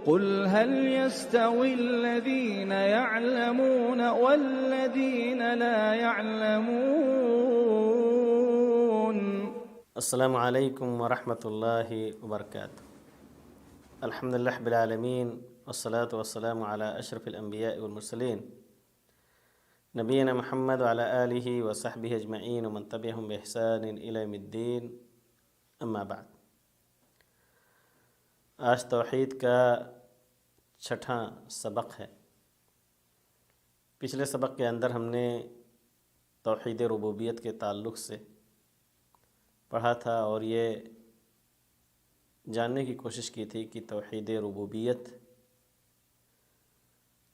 قل هل يستوي الذين يعلمون والذين لا يعلمون؟ السلام علیکم ورحمۃ اللہ وبرکاتہ۔ الحمد للہ رب العالمین والصلاة والسلام علی اشرف الانبیاء والمرسلین نبینا محمد وعلی آلہ وصحبہ اجمعین ومن تبعہم بإحسان الی یوم الدین، اما بعد۔ آج توحید کا چھٹا سبق ہے۔ پچھلے سبق کے اندر ہم نے توحید ربوبیت کے تعلق سے پڑھا تھا اور یہ جاننے کی کوشش کی تھی کہ توحید ربوبیت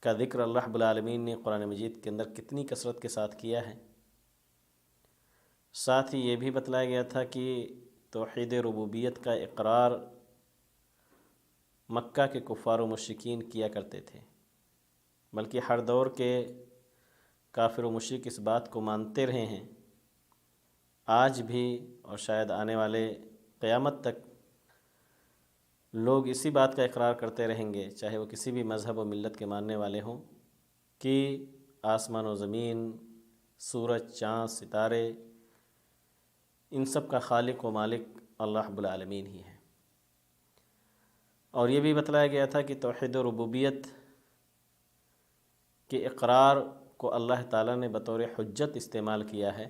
کا ذکر اللہ رب العالمین نے قرآن مجید کے اندر کتنی کثرت کے ساتھ کیا ہے۔ ساتھ ہی یہ بھی بتلایا گیا تھا کہ توحید ربوبیت کا اقرار مکہ کے کفار و مشرکین کیا کرتے تھے، بلکہ ہر دور کے کافر و مشرک اس بات کو مانتے رہے ہیں، آج بھی اور شاید آنے والے قیامت تک لوگ اسی بات کا اقرار کرتے رہیں گے، چاہے وہ کسی بھی مذہب و ملت کے ماننے والے ہوں، کہ آسمان و زمین، سورج، چاند، ستارے، ان سب کا خالق و مالک اللہ رب العالمین ہی ہے۔ اور یہ بھی بتلایا گیا تھا کہ توحید ربوبیت کے اقرار کو اللہ تعالیٰ نے بطور حجت استعمال کیا ہے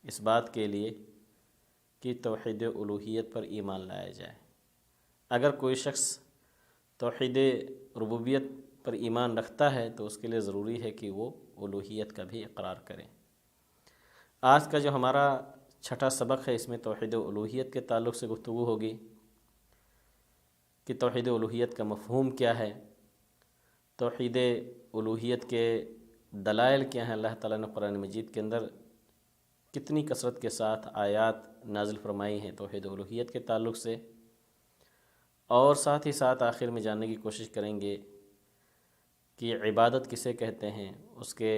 اس بات کے لیے کہ توحید الوہیت پر ایمان لایا جائے۔ اگر کوئی شخص توحید ربوبیت پر ایمان رکھتا ہے تو اس کے لیے ضروری ہے کہ وہ الوہیت کا بھی اقرار کرے۔ آج کا جو ہمارا چھٹا سبق ہے اس میں توحید الوہیت کے تعلق سے گفتگو ہوگی کہ توحید الوہیت کا مفہوم کیا ہے، توحید الوہیت کے دلائل کیا ہیں، اللہ تعالیٰ نے قرآن مجید کے اندر کتنی کثرت کے ساتھ آیات نازل فرمائی ہیں توحید الوہیت کے تعلق سے، اور ساتھ ہی ساتھ آخر میں جاننے کی کوشش کریں گے کہ عبادت کسے کہتے ہیں، اس کے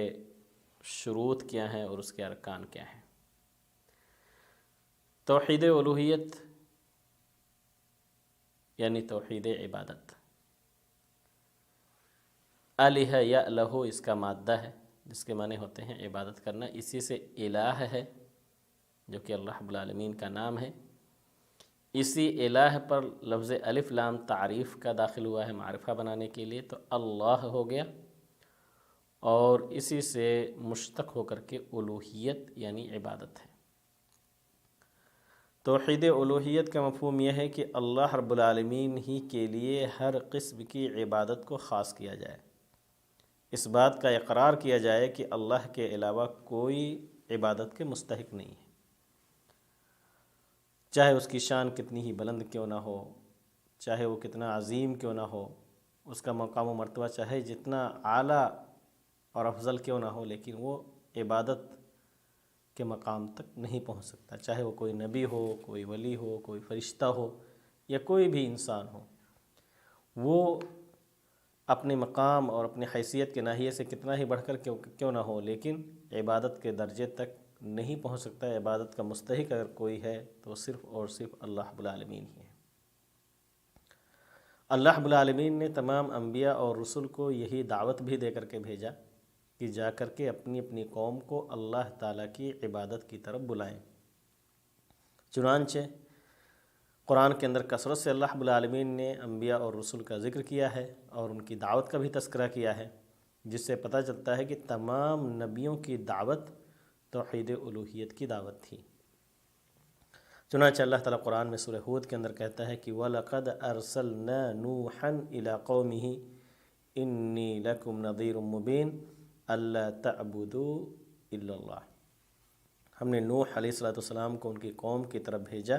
شروط کیا ہیں اور اس کے ارکان کیا ہیں۔ توحید الوہیت یعنی توحید عبادت، الہ یا الہ اس کا مادہ ہے جس کے معنی ہوتے ہیں عبادت کرنا، اسی سے الہ ہے جو کہ اللہ رب العالمین کا نام ہے۔ اسی الہ پر لفظ الف لام تعریف کا داخل ہوا ہے معرفہ بنانے کے لیے، تو اللہ ہو گیا، اور اسی سے مشتق ہو کر کے الوہیت یعنی عبادت ہے۔ توحید الوہیت کا مفہوم یہ ہے کہ اللہ رب العالمین ہی کے لیے ہر قسم کی عبادت کو خاص کیا جائے، اس بات کا اقرار کیا جائے کہ اللہ کے علاوہ کوئی عبادت کے مستحق نہیں ہے، چاہے اس کی شان کتنی ہی بلند کیوں نہ ہو، چاہے وہ کتنا عظیم کیوں نہ ہو، اس کا مقام و مرتبہ چاہے جتنا اعلیٰ اور افضل کیوں نہ ہو، لیکن وہ عبادت کے مقام تک نہیں پہنچ سکتا، چاہے وہ کوئی نبی ہو، کوئی ولی ہو، کوئی فرشتہ ہو یا کوئی بھی انسان ہو، وہ اپنے مقام اور اپنی حیثیت کے ناحیے سے کتنا ہی بڑھ کر کیوں نہ ہو، لیکن عبادت کے درجے تک نہیں پہنچ سکتا۔ عبادت کا مستحق اگر کوئی ہے تو صرف اور صرف اللہ رب العالمین ہی ہے۔ اللہ رب العالمین نے تمام انبیاء اور رسل کو یہی دعوت بھی دے کر کے بھیجا کہ جا کر کے اپنی اپنی قوم کو اللہ تعالیٰ کی عبادت کی طرف بلائیں۔ چنانچہ قرآن کے اندر کثرت سے اللہ رب العالمین نے انبیاء اور رسل کا ذکر کیا ہے اور ان کی دعوت کا بھی تذکرہ کیا ہے، جس سے پتہ چلتا ہے کہ تمام نبیوں کی دعوت توحید الوہیت کی دعوت تھی۔ چنانچہ اللہ تعالیٰ قرآن میں سورہ ہود کے اندر کہتا ہے کہ وَلَقَدْ أَرْسَلْنَا نُوحًا إِلَىٰ قَوْمِهِ إِنِّي لَكُمْ نَذِيرٌ مُّبِينٌ أَلَّا تَعْبُدُوا إِلَّا اللَّهَ۔ ہم نے نوح علیہ السلام کو ان کی قوم کی طرف بھیجا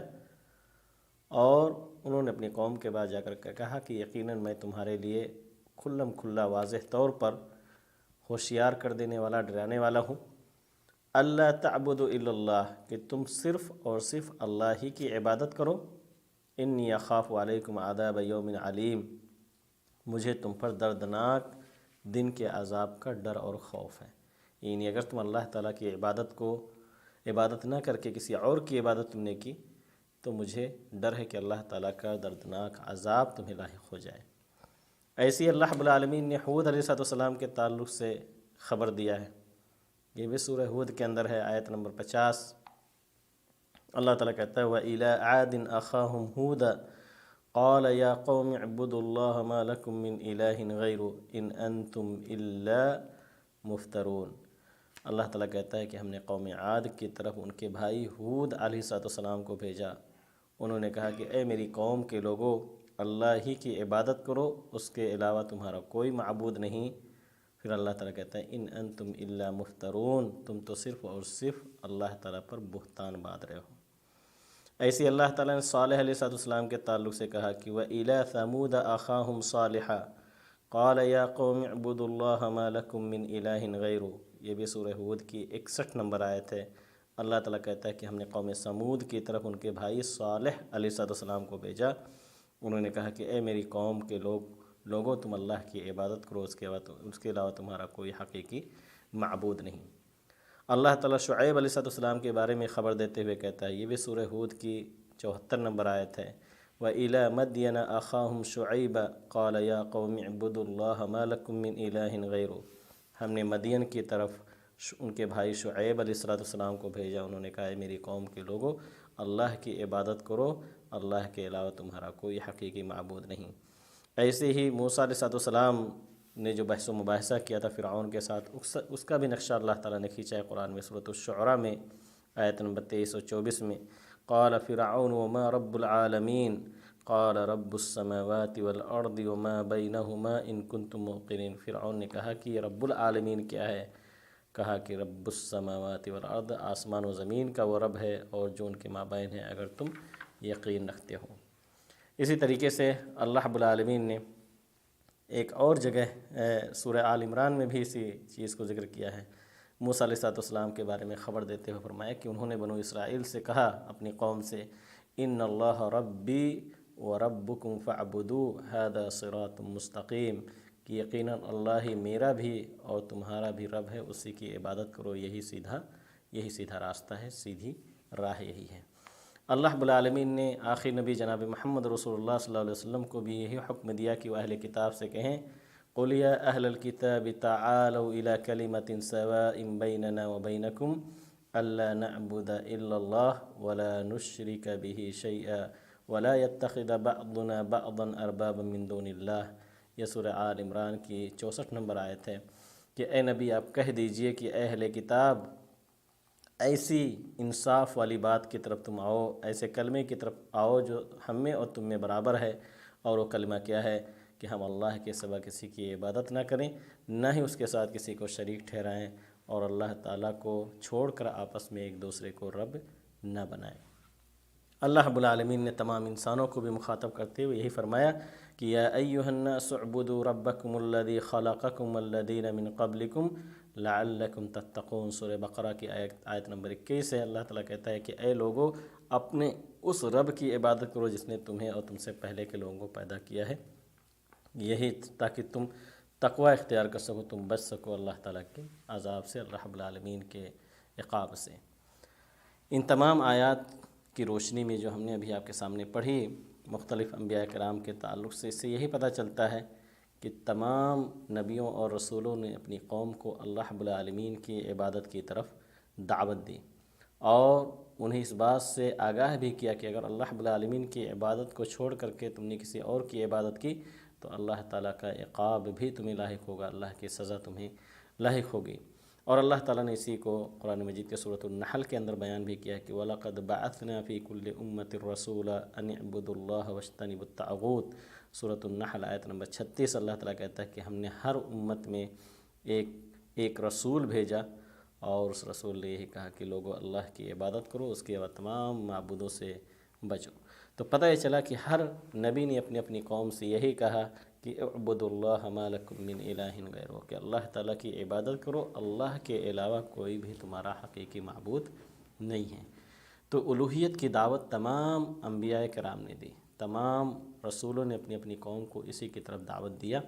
اور انہوں نے اپنی قوم کے بعد جا کر کے کہا کہ یقیناً میں تمہارے لیے کھلم کھلا واضح طور پر ہوشیار کر دینے والا، ڈرانے والا ہوں، اللہ تعبدوا الا اللہ، کہ تم صرف اور صرف اللہ ہی کی عبادت کرو، انی اخاف علیکم عذاب یوم علیم، مجھے تم پر دردناک دن کے عذاب کا ڈر اور خوف ہے۔ یعنی اگر تم اللہ تعالیٰ کی عبادت نہ کر کے کسی اور کی عبادت تم نے کی تو مجھے ڈر ہے کہ اللہ تعالیٰ کا دردناک عذاب تمہیں لاحق ہو جائے۔ ایسی اللہ رب العالمین نے حود علیہ السلام کے تعلق سے خبر دیا ہے، یہ بھی سورہ حود کے اندر ہے، آیت نمبر 50۔ اللہ تعالیٰ کہتا ہے وَإِلَىٰ عَادٍ أَخَاهُمْ هُودًا قَالَ يَا قَوْمِ اعْبُدُوا اللَّهَ مَا لَكُم مِّنْ إِلَٰهٍ غَيْرُهُ إِنْ أَنْتُمْ إِلَّا مُفْتَرُونَ۔ اللہ تعالیٰ کہتا ہے کہ ہم نے قوم عاد کی طرف ان کے بھائی حود علیہ السلام کو بھیجا، انہوں نے کہا کہ اے میری قوم کے لوگو، اللہ ہی کی عبادت کرو، اس کے علاوہ تمہارا کوئی معبود نہیں۔ پھر اللہ تعالیٰ کہتا ہے ان انتم الا مفترون، تم تو صرف اور صرف اللہ تعالیٰ پر بہتان باندھ رہے ہو۔ ایسی اللہ تعالیٰ نے صالح علیہ السلام کے تعلق سے کہا کہ وَإِلَىٰ ثَمُودَ أَخَاهُمْ صَالِحًا قَالَ يَا قَوْمِ اعْبُدُوا اللَّهَ مَا لَكُم مِّنْ إِلَٰهٍ غَيْرُهُ، یہ بھی سورہ حود کی 61 نمبر آیت ہے۔ اللہ تعالیٰ کہتا ہے کہ ہم نے قوم سمود کی طرف ان کے بھائی صالح علیہ السلام کو بھیجا، انہوں نے کہا کہ اے میری قوم کے لوگوں تم اللہ کی عبادت کرو، اس کے علاوہ تمہارا کوئی حقیقی معبود نہیں۔ اللہ تعالیٰ شعیب علیہ السلام کے بارے میں خبر دیتے ہوئے کہتا ہے، یہ بھی سورہ حود کی 74 نمبر آیت ہے، وَإِلَىٰ مَدْيَنَ أَخَاهُمْ شُعَيْبًا قَالَ يَا قَوْمِ اعْبُدُوا اللَّهَ مَا لَكُم مِّنْ إِلَٰهٍ غَيْرُهُ، ہم نے مدین کی طرف ان کے بھائی شعیب علیہ السلام کو بھیجا، انہوں نے کہا اے میری قوم کے لوگوں، اللہ کی عبادت کرو، اللہ کے علاوہ تمہارا کوئی حقیقی معبود نہیں۔ ایسے ہی موسیٰ علیہ السلام نے جو بحث و مباحثہ کیا تھا فرعون کے ساتھ، اس کا بھی نقشہ اللہ تعالیٰ نے کھینچا ہے قرآن میں، سورۃ الشعراء میں آیت نمبر 23 اور 24 میں، قال فرعون وما رب العالمین قال رب السماوات والارض وما بینہما ان کنتم موقنین۔ فرعون نے کہا کہ یہ رب العالمین کیا ہے؟ کہا کہ رب السماوات والارض، آسمان و زمین کا وہ رب ہے اور جو ان کے مابین ہے اگر تم یقین رکھتے ہو۔ اسی طریقے سے اللہ رب العالمین نے ایک اور جگہ سورہ آل عمران میں بھی اسی چیز کو ذکر کیا ہے، موسیٰ علیہ السلام کے بارے میں خبر دیتے ہوئے فرمایا کہ انہوں نے بنو اسرائیل سے کہا اپنی قوم سے، ان اللہ ربی وربکم فاعبدوہ ھذا صراط مستقیم، کہ یقیناً اللہ ہی میرا بھی اور تمہارا بھی رب ہے، اسی کی عبادت کرو، یہی سیدھا راستہ ہے، سیدھی راہ یہی ہے۔ اللہ رب العالمین نے آخری نبی جناب محمد رسول اللہ صلی اللہ علیہ وسلم کو بھی یہی حکم دیا کہ وہ اہل کتاب سے کہیں قُلْ يَا أَهْلَ الْكِتَابِ تَعَالَوْا إِلَىٰ كَلِمَةٍ سَوَاءٍ بَيْنَنَا وَبَيْنَكُمْ أَلَّا نَعْبُدَ إِلَّا اللَّهَ وَلَا نُشْرِكَ بِهِ شَيْئًا وَلَا يَتَّخِذَ بَعْضُنَا بَعْضًا أَرْبَابًا مِّن دُونِ اللَّهِ، یہ سورہ آل عمران کی 64 نمبر آیت ہے کہ اے نبی آپ کہہ دیجئے کہ اے اہل کتاب، ایسی انصاف والی بات کی طرف تم آؤ، ایسے کلمے کی طرف آؤ جو ہم میں اور تم میں برابر ہے، اور وہ کلمہ کیا ہے کہ ہم اللہ کے سوا کسی کی عبادت نہ کریں، نہ ہی اس کے ساتھ کسی کو شریک ٹھہرائیں، اور اللہ تعالیٰ کو چھوڑ کر آپس میں ایک دوسرے کو رب نہ بنائیں۔ اللہ رب العالمین نے تمام انسانوں کو بھی مخاطب کرتے ہوئے یہی فرمایا کہ یا ایھا الناس اعبدوا ربکم الذی خلقکم والذین من قبلکم لعلکم تتقون، سورہ بقرہ کی آیت نمبر 21 ہے۔ اللہ تعالیٰ کہتا ہے کہ اے لوگو، اپنے اس رب کی عبادت کرو جس نے تمہیں اور تم سے پہلے کے لوگوں کو پیدا کیا ہے، یہی تاکہ تم تقوی اختیار کر سکو، تم بچ سکو اللہ تعالیٰ کے عذاب سے، اللہ رب العالمین کے عقاب سے۔ ان تمام آیات کی روشنی میں جو ہم نے ابھی آپ کے سامنے پڑھی مختلف انبیاء کرام کے تعلق سے، اس سے یہی پتہ چلتا ہے کہ تمام نبیوں اور رسولوں نے اپنی قوم کو اللہ رب العالمین کی عبادت کی طرف دعوت دی، اور انہیں اس بات سے آگاہ بھی کیا کہ اگر اللہ رب العالمین کی عبادت کو چھوڑ کر کے تم نے کسی اور کی عبادت کی تو اللہ تعالیٰ کا عقاب بھی تمہیں لاحق ہوگا، اللہ کی سزا تمہیں لاحق ہوگی۔ اور اللہ تعالیٰ نے اسی کو قرآن مجید کے سورۃ النحل کے اندر بیان بھی کیا کہ وَلَقَدْ بَعَثْنَا فِي كُلِّ أُمَّةٍ رَسُولًا أَنِ اعْبُدُوا اللَّهَ وَاجْتَنِبُوا الطَّاغُوتَ، سورۃ النحل آیت نمبر 36۔ اللہ تعالیٰ کہتا ہے کہ ہم نے ہر امت میں ایک رسول بھیجا، اور اس رسول نے یہی کہا کہ لوگوں اللہ کی عبادت کرو، اس کے بعد تمام معبودوں سے بچو۔ تو پتہ یہ چلا کہ ہر نبی نے اپنی اپنی قوم سے یہی کہا کہ اعبدوا اللہ ما لکم من الہ غیرہ، کہ اللہ تعالیٰ کی عبادت کرو، اللہ کے علاوہ کوئی بھی تمہارا حقیقی معبود نہیں ہے۔ تو الوہیت کی دعوت تمام انبیاء کرام نے دی، تمام رسولوں نے اپنی اپنی قوم کو اسی کی طرف دعوت دیا۔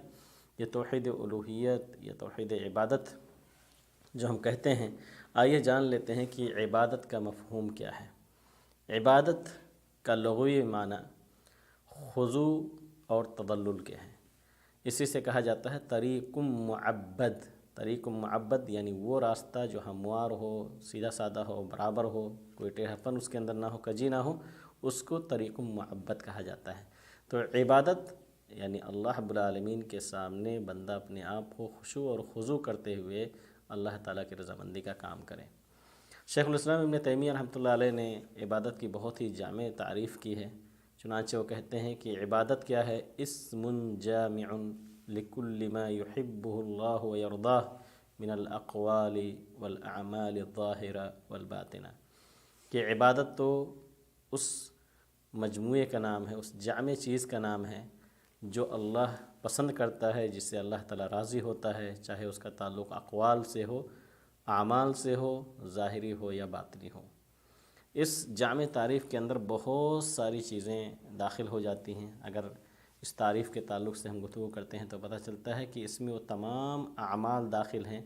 یہ توحید الوہیت، یہ توحید عبادت جو ہم کہتے ہیں، آئیے جان لیتے ہیں کہ عبادت کا مفہوم کیا ہے۔ عبادت کا لغوی معنی خضوع اور تذلل کے ہیں۔ اسی سے کہا جاتا ہے طریق معبد۔ طریق معبد یعنی وہ راستہ جو ہموار ہو، سیدھا سادہ ہو، برابر ہو، کوئی ٹیڑھا پن اس کے اندر نہ ہو، کجی نہ ہو، اس کو طریق معبد کہا جاتا ہے۔ تو عبادت یعنی اللہ رب العالمین کے سامنے بندہ اپنے آپ کو خشوع اور خضوع کرتے ہوئے اللہ تعالیٰ کی رضامندی کا کام کرے۔ شیخ الاسلام ابن تیمیہ رحمۃ اللہ علیہ نے عبادت کی بہت ہی جامع تعریف کی ہے۔ چنانچہ وہ کہتے ہیں کہ عبادت کیا ہے؟ اسم جامع لکل ما یحبہ اللہ ویرضاہ من الاقوال والاعمال الظاہرہ والباطنہ، کہ عبادت تو اس مجموعے کا نام ہے، اس جامع چیز کا نام ہے جو اللہ پسند کرتا ہے، جس سے اللہ تعالیٰ راضی ہوتا ہے، چاہے اس کا تعلق اقوال سے ہو، اعمال سے ہو، ظاہری ہو یا باطنی ہو۔ اس جامع تعریف کے اندر بہت ساری چیزیں داخل ہو جاتی ہیں۔ اگر اس تعریف کے تعلق سے ہم گفتگو کرتے ہیں تو پتہ چلتا ہے کہ اس میں وہ تمام اعمال داخل ہیں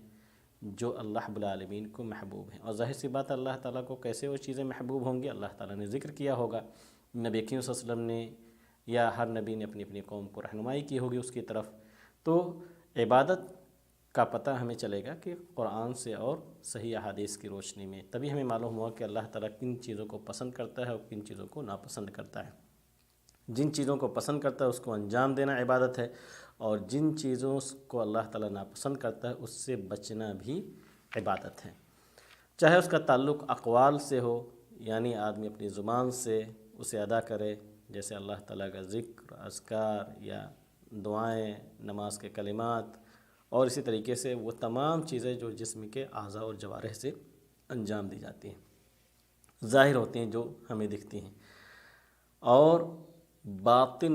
جو اللہ رب العالمین کو محبوب ہیں۔ اور ظاہر سی بات ہے اللہ تعالیٰ کو کیسے وہ چیزیں محبوب ہوں گی؟ اللہ تعالیٰ نے ذکر کیا ہوگا، نبی کریم صلی اللہ علیہ وسلم نے یا ہر نبی نے اپنی اپنی قوم کو رہنمائی کی ہوگی اس کی طرف۔ تو عبادت کا پتہ ہمیں چلے گا کہ قرآن سے اور صحیح احادیث کی روشنی میں، تبھی ہمیں معلوم ہوا کہ اللہ تعالیٰ کن چیزوں کو پسند کرتا ہے اور کن چیزوں کو ناپسند کرتا ہے۔ جن چیزوں کو پسند کرتا ہے اس کو انجام دینا عبادت ہے، اور جن چیزوں کو اللہ تعالیٰ ناپسند کرتا ہے اس سے بچنا بھی عبادت ہے۔ چاہے اس کا تعلق اقوال سے ہو، یعنی آدمی اپنی زبان سے اسے ادا کرے، جیسے اللہ تعالیٰ کا ذکر، اذکار یا دعائیں، نماز کے کلمات، اور اسی طریقے سے وہ تمام چیزیں جو جسم کے اعضاء اور جوارح سے انجام دی جاتی ہیں، ظاہر ہوتی ہیں، جو ہمیں دکھتی ہیں، اور باطن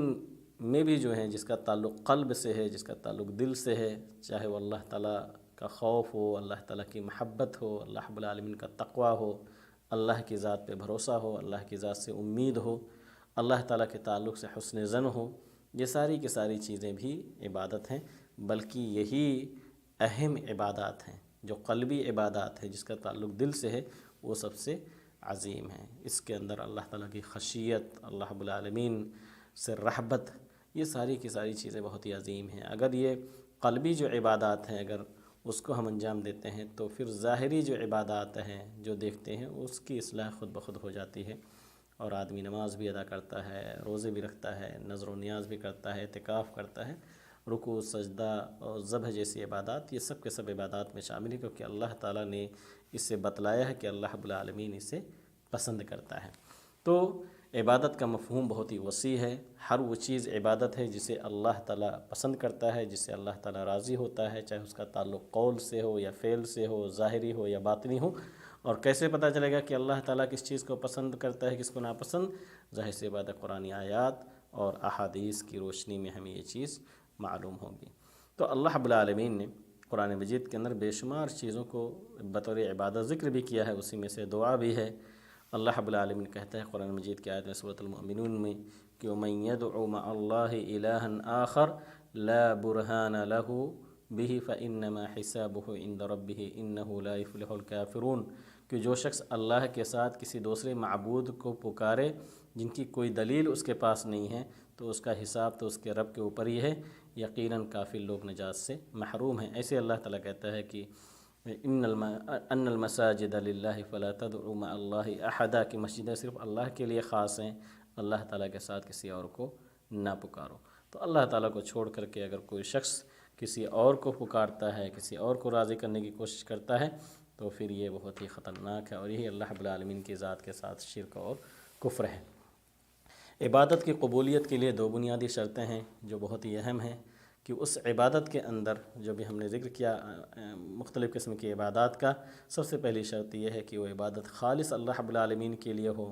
میں بھی جو ہیں جس کا تعلق قلب سے ہے، جس کا تعلق دل سے ہے، چاہے وہ اللہ تعالیٰ کا خوف ہو، اللہ تعالیٰ کی محبت ہو، اللہ رب العالمین کا تقویٰ ہو، اللہ کی ذات پہ بھروسہ ہو، اللہ کی ذات سے امید ہو، اللہ تعالیٰ کے تعلق سے حسن ظن ہو، یہ ساری کی ساری چیزیں بھی عبادت ہیں۔ بلکہ یہی اہم عبادات ہیں، جو قلبی عبادات ہیں جس کا تعلق دل سے ہے، وہ سب سے عظیم ہیں۔ اس کے اندر اللہ تعالیٰ کی خشیت، اللہ رب العالمین سے رحبت، یہ ساری کی ساری چیزیں بہت ہی عظیم ہیں۔ اگر یہ قلبی جو عبادات ہیں اگر اس کو ہم انجام دیتے ہیں تو پھر ظاہری جو عبادات ہیں جو دیکھتے ہیں اس کی اصلاح خود بخود ہو جاتی ہے، اور آدمی نماز بھی ادا کرتا ہے، روزے بھی رکھتا ہے، نذر و نیاز بھی کرتا ہے، اعتکاف کرتا ہے، رکوع، سجدہ اور ذبح جیسی عبادات، یہ سب کے سب عبادات میں شامل ہے، کیونکہ اللہ تعالیٰ نے اس سے بتلایا ہے کہ اللہ رب العالمین اسے پسند کرتا ہے۔ تو عبادت کا مفہوم بہت ہی وسیع ہے۔ ہر وہ چیز عبادت ہے جسے اللہ تعالیٰ پسند کرتا ہے، جس سے اللہ تعالیٰ راضی ہوتا ہے، چاہے اس کا تعلق قول سے ہو یا فعل سے ہو، ظاہری ہو یا باطنی ہو۔ اور کیسے پتہ چلے گا کہ اللہ تعالیٰ کس چیز کو پسند کرتا ہے، کس کو ناپسند؟ ظاہر سی بات ہے قرآنی آیات اور احادیث کی روشنی میں ہمیں یہ چیز معلوم ہوگی۔ تو اللہ رب العالمین نے قرآن مجید کے اندر بے شمار چیزوں کو بطور عبادت ذکر بھی کیا ہے، اسی میں سے دعا بھی ہے۔ اللہ رب العالمین کہتا ہے قرآن مجید کی آیت میں سورۃ المؤمنون میں کہ وَمَن يَدْعُ مَعَ اللَّهِ إِلَٰهًا آخَرَ لَا بُرْهَانَ لَهُ بِهِ فَإِنَّمَا حِسَابُهُ عِندَ رَبِّهِ إِنَّهُ لَا يُفْلِحُ الْكَافِرُونَ، کہ جو شخص اللہ کے ساتھ کسی دوسرے معبود کو پکارے جن کی کوئی دلیل اس کے پاس نہیں ہے، تو اس کا حساب تو اس کے رب کے اوپر ہی ہے، یقیناً کافر لوگ نجات سے محروم ہیں۔ ایسے اللہ تعالیٰ کہتا ہے کہ ان المساجد للہ فلا تدعوا مع اللہ احدا، کی مسجدیں صرف اللہ کے لیے خاص ہیں، اللہ تعالیٰ کے ساتھ کسی اور کو نہ پکارو۔ تو اللہ تعالیٰ کو چھوڑ کر کے اگر کوئی شخص کسی اور کو پکارتا ہے، کسی اور کو راضی کرنے کی کوشش کرتا ہے، تو پھر یہ بہت ہی خطرناک ہے، اور یہی اللہ رب العالمین کی ذات کے ساتھ شرک اور کفر ہے۔ عبادت کی قبولیت کے لیے دو بنیادی شرطیں ہیں جو بہت ہی اہم ہیں، کہ اس عبادت کے اندر جو بھی ہم نے ذکر کیا مختلف قسم کی عبادات کا، سب سے پہلی شرط یہ ہے کہ وہ عبادت خالص اللہ رب العالمین کے لیے ہو،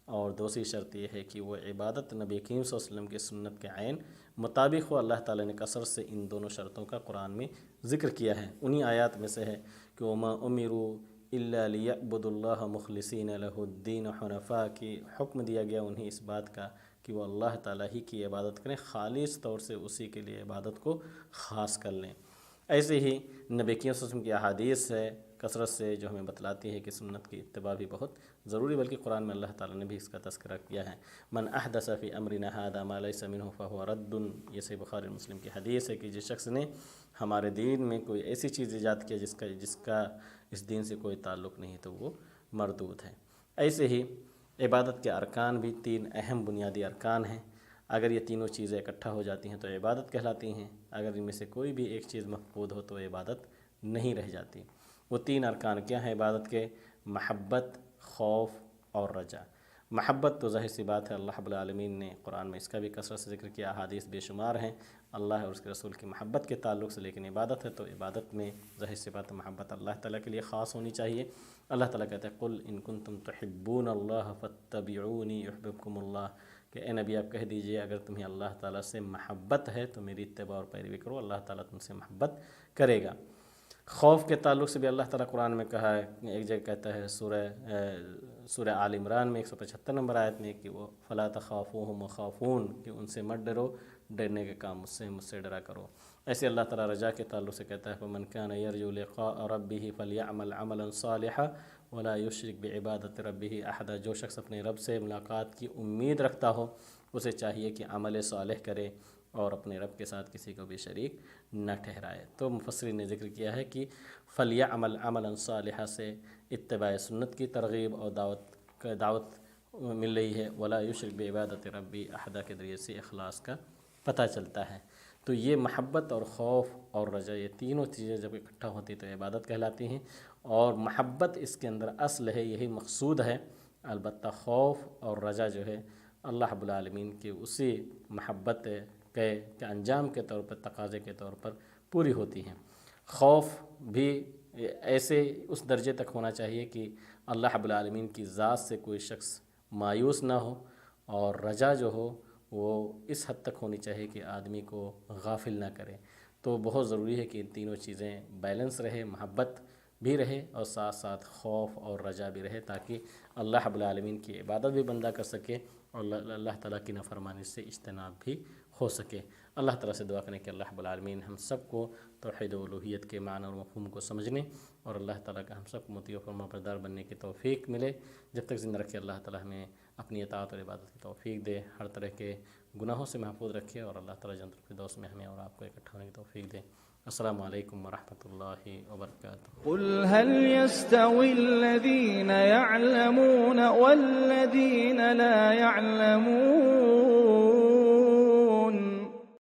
اور دوسری شرط یہ ہے کہ وہ عبادت نبی کریم صلی اللہ علیہ وسلم کی سنت کے عین مطابق ہو۔ اللہ تعالیٰ نے کثرت سے ان دونوں شرطوں کا قرآن میں ذکر کیا ہے۔ انہی آیات میں سے ہے کہ وَمَا أُمِرُوا إِلَّا لِيَعْبُدُوا اللَّهَ مُخْلِصِينَ لَهُ الدِّينَ حُنَفَاءَ، کی حکم دیا گیا انہیں اس بات کا کہ وہ اللہ تعالیٰ ہی کی عبادت کریں، خالص طور سے اسی کے لیے عبادت کو خاص کر لیں۔ ایسے ہی نبی کریم صلی اللہ علیہ وسلم کی احادیث ہے کثرت سے جو ہمیں بتلاتی ہے کہ سنت کی اتباع بھی بہت ضروری، بلکہ قرآن میں اللہ تعالیٰ نے بھی اس کا تذکرہ کیا ہے، من احدث فی امرنا ھذا ما لیس منہ فہو رد، یہ صحیح بخاری مسلم کی حدیث ہے کہ جس شخص نے ہمارے دین میں کوئی ایسی چیز ایجاد کیا جس کا اس دین سے کوئی تعلق نہیں تو وہ مردود ہے۔ ایسے ہی عبادت کے ارکان بھی 3 اہم بنیادی ارکان ہیں، اگر یہ تینوں چیزیں اکٹھا ہو جاتی ہیں تو عبادت کہلاتی ہیں، اگر ان میں سے کوئی بھی ایک چیز مفقود ہو تو عبادت نہیں رہ جاتی۔ وہ 3 ارکان کیا ہیں عبادت کے؟ محبت، خوف اور رجا۔ محبت تو ظاہر سی بات ہے، اللہ رب العالمین نے قرآن میں اس کا بھی کثرت سے ذکر کیا، احادیث بے شمار ہیں اللہ اور اس کے رسول کی محبت کے تعلق سے، لیکن عبادت ہے تو عبادت میں ظاہر سی بات ہے محبت اللہ تعالیٰ کے لیے خاص ہونی چاہیے۔ اللہ تعالیٰ کہتے ہیں قل ان کنتم تحبون اللہ فاتبعونی یحببکم اللہ، کہ اے نبی آپ کہہ دیجئے اگر تمہیں اللہ تعالیٰ سے محبت ہے تو میری اتباع اور پیروی کرو، اللہ تعالیٰ تم سے محبت کرے گا۔ خوف کے تعلق سے بھی اللہ تعالیٰ قرآن میں کہا ہے، ایک جگہ کہتا ہے سورہ آل عمران میں 175 نمبر آیت میں کہ وہ فلا تخافوہم وخافون، کہ ان سے مت ڈرو، ڈرنے کے کام مجھ سے ڈرا کرو۔ ایسے اللہ تعالیٰ رجا کے تعلق سے کہتا ہے فمن کان یرجو لقاء ربہ فلیعمل عملا صالحا ولا یشرک بعبادۃ ربہ احدا، جو شخص اپنے رب سے ملاقات کی امید رکھتا ہو اسے چاہیے کہ عمل صالح کرے اور اپنے رب کے ساتھ کسی کو بھی شریک نہ ٹھہرائے۔ تو مفسرین نے ذکر کیا ہے کہ فلیعمل عملا صالحا سے اتباع سنت کی ترغیب اور دعوت مل رہی ہے، ولا یشرک بعبادۃ ربی احدا کے ذریعے سے اخلاص کا پتہ چلتا ہے۔ تو یہ محبت اور خوف اور رجا، یہ تینوں چیزیں جب اکٹھا ہوتی تو عبادت کہلاتی ہیں، اور محبت اس کے اندر اصل ہے، یہی مقصود ہے، البتہ خوف اور رجا جو ہے اللہ رب العالمین کی اسی محبت کے انجام کے طور پر، تقاضے کے طور پر پوری ہوتی ہیں۔ خوف بھی ایسے اس درجے تک ہونا چاہیے کہ اللہ رب العالمین کی ذات سے کوئی شخص مایوس نہ ہو، اور رجا جو ہو وہ اس حد تک ہونی چاہیے کہ آدمی کو غافل نہ کرے۔ تو بہت ضروری ہے کہ ان تینوں چیزیں بیلنس رہے، محبت بھی رہے اور ساتھ ساتھ خوف اور رجا بھی رہے، تاکہ اللہ رب العالمین کی عبادت بھی بندہ کر سکے اور اللہ تعالیٰ کی نافرمانی سے اجتناب بھی ہو سکے۔ اللہ تعالیٰ سے دعا کریں کہ اللہ رب العالمین ہم سب کو توحید و الوہیت کے معنی اور مفہوم کو سمجھنے، اور اللہ تعالیٰ کا ہم سب کو مطیع و فرما بردار بننے کی توفیق ملے۔ جب تک زندہ رکھے اللہ تعالیٰ ہمیں اپنی اطاعت اور عبادت کی توفیق دے، ہر طرح کے گناہوں سے محفوظ رکھے، اور اللہ تعالیٰ جنت الفردوس میں ہمیں اور آپ کو اکٹھا ہونے کی توفیق دے۔ السلام علیکم ورحمۃ اللہ وبرکاتہ۔ قل هل يستوي الذين يعلمون والذين لا يعلمون